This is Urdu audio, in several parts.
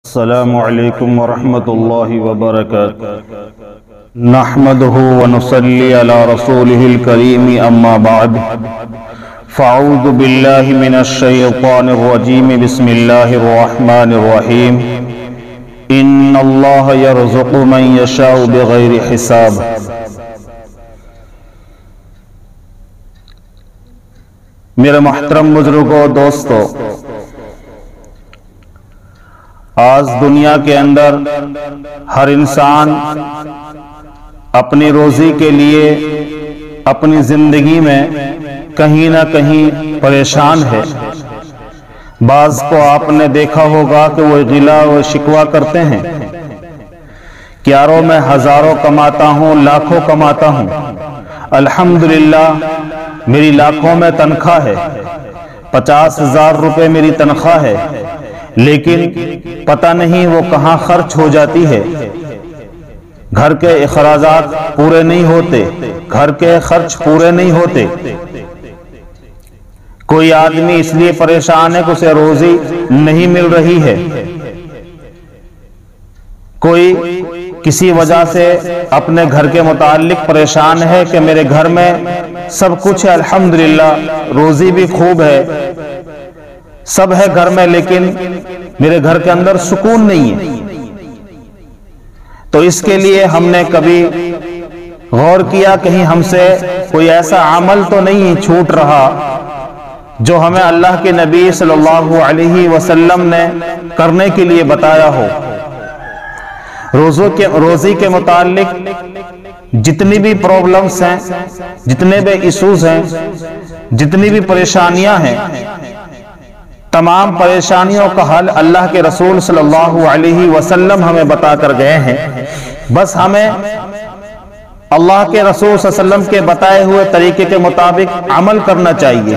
السلام علیکم ورحمۃ اللہ وبرکاتہ نحمده ونصلی علی رسولہ الکریم اما بعد فاعوذ باللہ من الشیطان الرجیم بسم اللہ الرحمن الرحیم ان اللہ یرزق من یشاء بغیر حساب۔ میرے محترم بزرگوں، دوستو، آج دنیا کے اندر ہر انسان اپنی روزی کے لیے اپنی زندگی میں کہیں نہ کہیں پریشان ہے۔ بعض کو آپ نے دیکھا ہوگا کہ وہ غلہ و شکوہ کرتے ہیں کہ یارو میں ہزاروں کماتا ہوں، لاکھوں کماتا ہوں، الحمدللہ میری لاکھوں میں تنخواہ ہے، 50,000 روپے میری تنخواہ ہے، لیکن پتہ نہیں وہ کہاں خرچ ہو جاتی ہے۔ گھر کے اخراجات پورے نہیں ہوتے، گھر کے خرچ پورے نہیں ہوتے۔ کوئی آدمی اس لیے پریشان ہے کہ اسے روزی نہیں مل رہی ہے، کوئی کسی وجہ سے اپنے گھر کے متعلق پریشان ہے کہ میرے گھر میں سب کچھ ہے، الحمدللہ روزی بھی خوب ہے، سب ہے گھر میں، لیکن میرے گھر کے اندر سکون نہیں ہے۔ تو اس کے لیے ہم نے کبھی غور کیا کہیں ہم سے کوئی ایسا عمل تو نہیں چھوٹ رہا جو ہمیں اللہ کے نبی صلی اللہ علیہ وسلم نے کرنے کے لیے بتایا ہو۔ روزی کے متعلق جتنی بھی پرابلمز ہیں، جتنے بھی ایشوز ہیں، جتنی بھی پریشانیاں ہیں، تمام پریشانیوں کا حل اللہ کے رسول صلی اللہ علیہ وسلم ہمیں بتا کر گئے ہیں۔ بس ہمیں اللہ کے رسول صلی اللہ علیہ وسلم کے بتائے ہوئے طریقے کے مطابق عمل کرنا چاہیے۔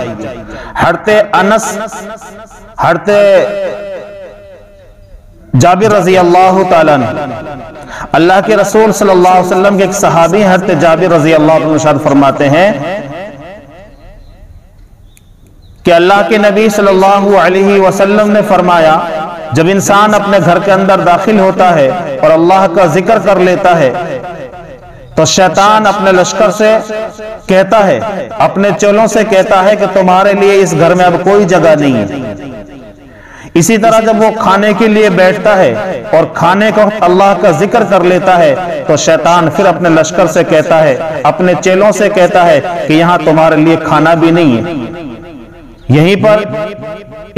حضرت جابر رضی اللہ تعالیٰ عنہ، اللہ کے رسول صلی اللہ علیہ وسلم کے ایک صحابی حضرت جابر رضی اللہ عنہ ارشاد فرماتے ہیں کہ اللہ کے نبی صلی اللہ علیہ وسلم نے فرمایا، جب انسان اپنے گھر کے اندر داخل ہوتا ہے اور اللہ کا ذکر کر لیتا ہے تو شیطان اپنے لشکر سے کہتا ہے، اپنے چولوں سے کہتا ہے کہ تمہارے لیے اس گھر میں اب کوئی جگہ نہیں ہے۔ اسی طرح جب وہ کھانے کے لیے بیٹھتا ہے اور کھانے کا وقت اللہ کا ذکر کر لیتا ہے تو شیطان پھر اپنے لشکر سے کہتا ہے، اپنے چیلوں سے کہتا ہے کہ یہاں تمہارے لیے کھانا بھی نہیں ہے۔ یہیں پر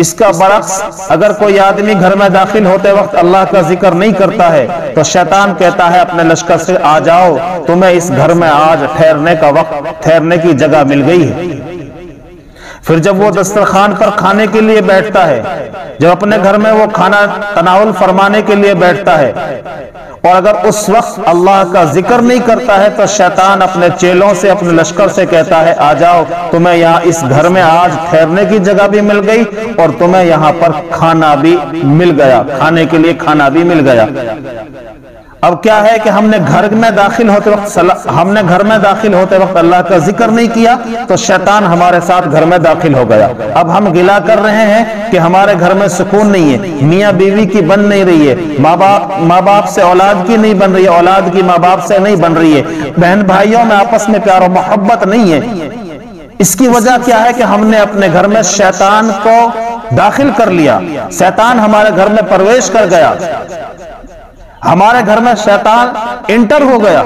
اس کا برعکس اگر کوئی آدمی گھر میں داخل ہوتے وقت اللہ کا ذکر نہیں کرتا ہے تو شیطان کہتا ہے اپنے لشکر سے، آ جاؤ تمہیں اس گھر میں آج ٹھہرنے کا وقت، ٹھہرنے کی جگہ مل گئی ہے۔ پھر جب وہ دسترخوان پر کھانے کے لیے بیٹھتا ہے، جب اپنے گھر میں وہ کھانا تناول فرمانے کے لیے بیٹھتا ہے اور اگر اس وقت اللہ کا ذکر نہیں کرتا ہے تو شیطان اپنے چیلوں سے، اپنے لشکر سے کہتا ہے، آ جاؤ تمہیں یہاں اس گھر میں آج ٹھہرنے کی جگہ بھی مل گئی اور تمہیں یہاں پر کھانا بھی مل گیا، کھانے کے لیے کھانا بھی مل گیا۔ اب کیا ہے کہ ہم نے گھر میں داخل ہوتے وقت اللہ کا ذکر نہیں کیا تو شیطان ہمارے ساتھ گھر میں داخل ہو گیا۔ اب ہم گلہ کر رہے ہیں کہ ہمارے گھر میں سکون نہیں ہے، میاں بیوی کی بن نہیں رہی ہے، ماں باپ سے اولاد کی نہیں بن رہی ہے، اولاد کی ماں باپ سے نہیں بن رہی ہے، بہن بھائیوں میں آپس میں پیار و محبت نہیں ہے۔ اس کی وجہ کیا ہے کہ ہم نے اپنے گھر میں شیطان کو داخل کر لیا، شیطان ہمارے گھر میں پرویش کر گیا، ہمارے گھر میں شیطان انٹر ہو گیا۔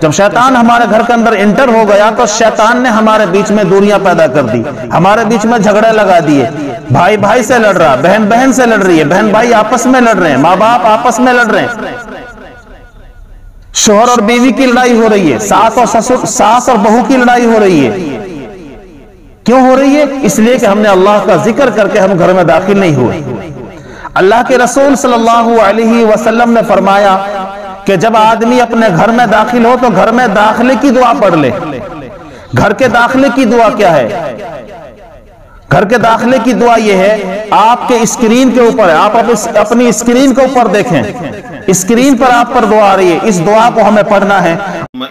جب شیطان ہمارے گھر کے اندر انٹر ہو گیا تو شیطان نے ہمارے بیچ میں دوریاں پیدا کر دی، ہمارے بیچ میں جھگڑے لگا دیے، بھائی بھائی سے لڑ رہا، بہن بہن سے لڑ رہی ہے، بہن بھائی آپس میں لڑ رہے ہیں، ماں باپ آپس میں لڑ رہے ہیں، شوہر اور بیوی کی لڑائی ہو رہی ہے، ساس اور بہو کی لڑائی ہو رہی ہے۔ کیوں ہو رہی ہے؟ اس لیے کہ ہم نے اللہ کا ذکر کر کے ہم گھر میں داخل نہیں ہوئے۔ اللہ کے رسول صلی اللہ علیہ وسلم نے فرمایا کہ جب آدمی اپنے گھر میں داخل ہو تو گھر میں داخلے کی دعا پڑھ لے۔ گھر کے داخلے کی دعا کیا ہے؟ گھر کے داخلے کی دعا یہ ہے، آپ کے اسکرین کے اوپر ہے، آپ اپنی اسکرین کے اوپر دیکھیں، اسکرین پر آپ پر دعا آ رہی ہے، اس دعا کو ہمیں پڑھنا ہے۔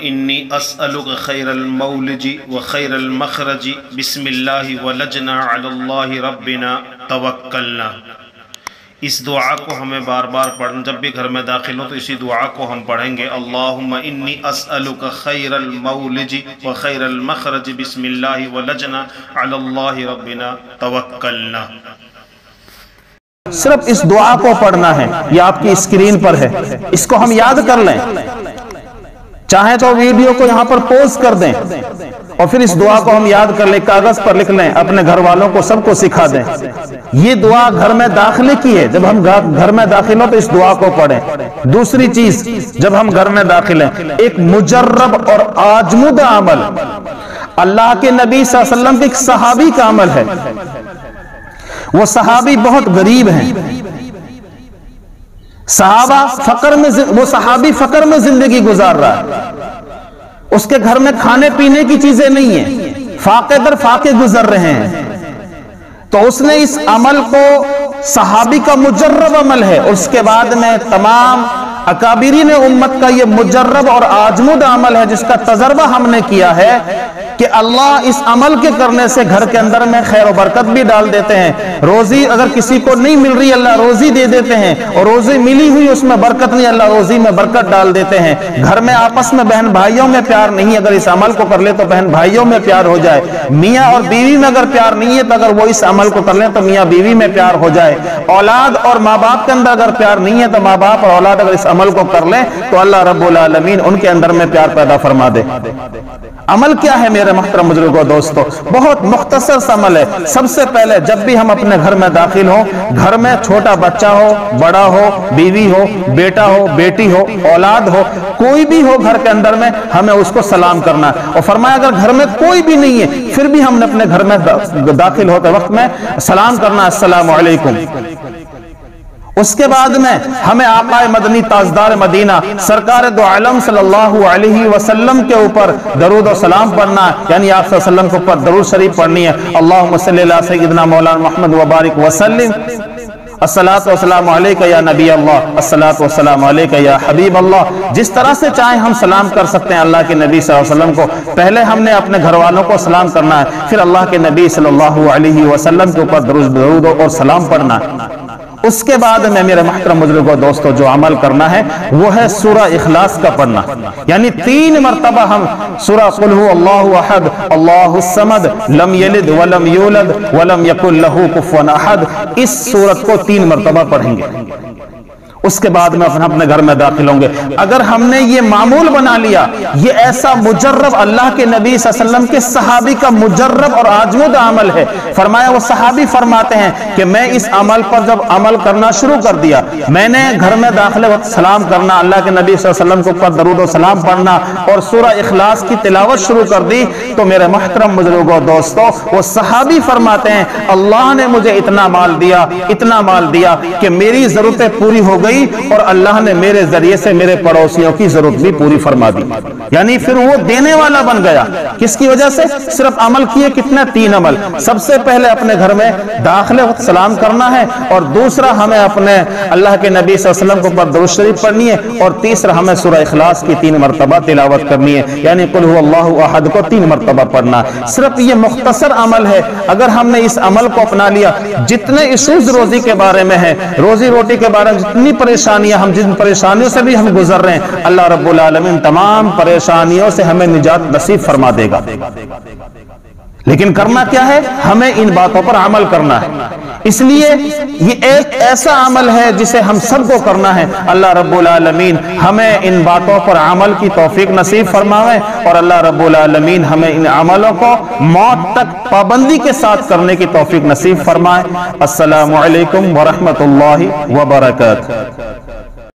انی اسألک خیر المولج وخیر المخرج بسم اللہ ولجنا علی اللہ ربنا توکلنا۔ اس دعا کو ہمیں بار بار پڑھنا، جب بھی گھر میں داخل ہو تو اسی دعا کو ہم پڑھیں گے۔ اللہم انی اسألک خیر المولج و خیر المخرج بسم اللہ ولجنا علی اللہ ربنا توکلنا۔ صرف اس دعا کو پڑھنا ہے، یہ آپ کی اسکرین پر ہے، اس کو ہم یاد کر لیں، چاہیں تو ویڈیو کو یہاں پر پوز کر دیں اور پھر اس دعا کو ہم یاد کر لیں، کاغذ پر لکھ لیں، اپنے گھر والوں کو سب کو سکھا دیں۔ یہ دعا گھر میں داخلے کی ہے، جب ہم گھر میں داخل ہو تو اس دعا کو پڑھیں۔ دوسری چیز، جب ہم گھر میں داخل ہیں، ایک مجرب اور آزمودہ عمل، اللہ کے نبی صلی اللہ علیہ وسلم کے ایک صحابی کا عمل ہے۔ وہ صحابی بہت غریب ہیں، وہ صحابی فقر میں زندگی گزار رہا ہے، اس کے گھر میں کھانے پینے کی چیزیں نہیں ہیں، فاقے در فاقے گزر رہے ہیں، تو اس نے اس عمل کو، صحابی کا مجرب عمل ہے، اس کے بعد میں تمام اکابرین امت کا یہ مجرب اور آزمودہ عمل ہے، جس کا تجربہ ہم نے کیا ہے کہ اللہ اس عمل کے کرنے سے گھر کے اندر میں خیر و برکت بھی ڈال دیتے ہیں۔ روزی اگر کسی کو نہیں مل رہی، اللہ روزی دے دیتے ہیں، اور روزی ملی ہوئی اس میں برکت نہیں، اللہ روزی میں برکت ڈال دیتے ہیں۔ گھر میں آپس میں بہن بھائیوں میں پیار نہیں، اگر اس عمل کو کر لے تو بہن بھائیوں میں پیار ہو جائے۔ میاں اور بیوی میں اگر پیار نہیں ہے تو اگر وہ اس عمل کو کر لیں تو میاں بیوی میں پیار ہو جائے۔ اولاد اور ماں باپ کے اندر اگر پیار نہیں ہے تو ماں باپ اور اولاد اگر اس عمل کو کر لیں تو اللہ رب العالمین ان کے اندر میں پیار پیدا فرما دے۔ عمل کیا ہے میرے محترم بزرگوں دوستو؟ بہت مختصر سا عمل ہے۔ سب سے پہلے جب بھی ہم اپنے گھر میں داخل ہوں، گھر میں چھوٹا بچہ ہو، بڑا ہو، بیوی ہو، بیٹا ہو، بیٹی ہو، اولاد ہو، کوئی بھی ہو گھر کے اندر میں، ہمیں اس کو سلام کرنا ہے۔ اور فرمایا اگر گھر میں کوئی بھی نہیں ہے پھر بھی ہم نے اپنے گھر میں داخل ہوتے وقت میں سلام کرنا، السلام علیکم۔ اس کے بعد میں ہمیں آقا مدنی تاجدار مدینہ سرکار دو عالم صلی اللہ علیہ وسلم کے اوپر درود و سلام پڑھنا ہے، یعنی آپ صلی اللہ علیہ وسلم کے اوپر درود شریف پڑھنی ہے۔ اللہم صلی علی سیدنا مولانا محمد وبارک وسلم، الصلاۃ والسلام علیک یا نبی اللہ، الصلاۃ والسلام علیک یا حبیب اللہ۔ جس طرح سے چاہیں ہم سلام کر سکتے ہیں اللہ کے نبی صلی اللہ علیہ وسلم کو۔ پہلے ہم نے اپنے گھر والوں کو سلام کرنا ہے، پھر اللہ کے نبی صلی اللہ علیہ وسلم کے اوپر درود اور سلام پڑھنا ہے۔ اس کے بعد میں میرے محترم بزرگوں دوستو جو عمل کرنا ہے وہ ہے سورہ اخلاص کا پڑھنا، یعنی 3 مرتبہ ہم سورہ قل هو اللہ احد اللہ الصمد لم یلد ولم یولد ولم یکن لہ کفوا احد، اس سورت کو 3 مرتبہ پڑھیں گے۔ اس کے بعد میں اپنے گھر میں داخل ہوں گے۔ اگر ہم نے یہ معمول بنا لیا، یہ ایسا مجرب اللہ کے نبی صلی اللہ علیہ وسلم کے صحابی کا مجرب اور آزمودہ عمل ہے۔ فرمایا وہ صحابی فرماتے ہیں کہ میں اس عمل پر جب عمل کرنا شروع کر دیا، میں نے گھر میں داخلے وقت سلام کرنا، اللہ کے نبی صلی اللہ علیہ وسلم کے اوپر درود و سلام پڑھنا اور سورہ اخلاص کی تلاوت شروع کر دی، تو میرے محترم بزرگوں دوستو وہ صحابی فرماتے ہیں اللہ نے مجھے اتنا مال دیا کہ میری ضرورتیں پوری ہو گئی اور اللہ نے میرے ذریعے سے میرے پڑوسیوں کی ضرورت بھی پوری فرما دی۔ یعنی پھر وہ دینے والا بن گیا، کس کی وجہ سے؟ صرف عمل کیے کتنے؟ 3 عمل۔ سب سے پہلے اپنے گھر میں داخلے وقت سلام کرنا ہے، اور دوسرا ہمیں اپنے اللہ کے نبی صلی اللہ علیہ وسلم کے اوپر درود شریف پڑھنی ہے، اور تیسرا ہمیں سورہ اخلاص کی 3 مرتبہ تلاوت کرنی ہے، یعنی قل هو اللہ احد کو 3 مرتبہ پڑھنا ہے۔ صرف یہ مختصر عمل ہے، اگر ہم نے اس عمل کو اپنا لیا، جتنے ایشوز روزی کے بارے میں ہیں، روزی روٹی کے بارے میں جتنی پریشانیاں، ہم جن پریشانیوں سے بھی ہم گزر رہے ہیں، اللہ رب العالمین تمام پریشانیوں سے ہمیں نجات نصیب فرما دے گا۔ لیکن کرنا کیا ہے؟ ہمیں ان باتوں پر عمل کرنا ہے۔ اس لیے یہ ایک ایسا عمل ہے جسے ہم سب کو کرنا ہے۔ اللہ رب العالمین ہمیں ان باتوں پر عمل کی توفیق نصیب فرمائے، اور اللہ رب العالمین ہمیں ان عملوں کو موت تک پابندی کے ساتھ کرنے کی توفیق نصیب فرمائے۔ السلام علیکم ورحمۃ اللہ وبرکاتہ۔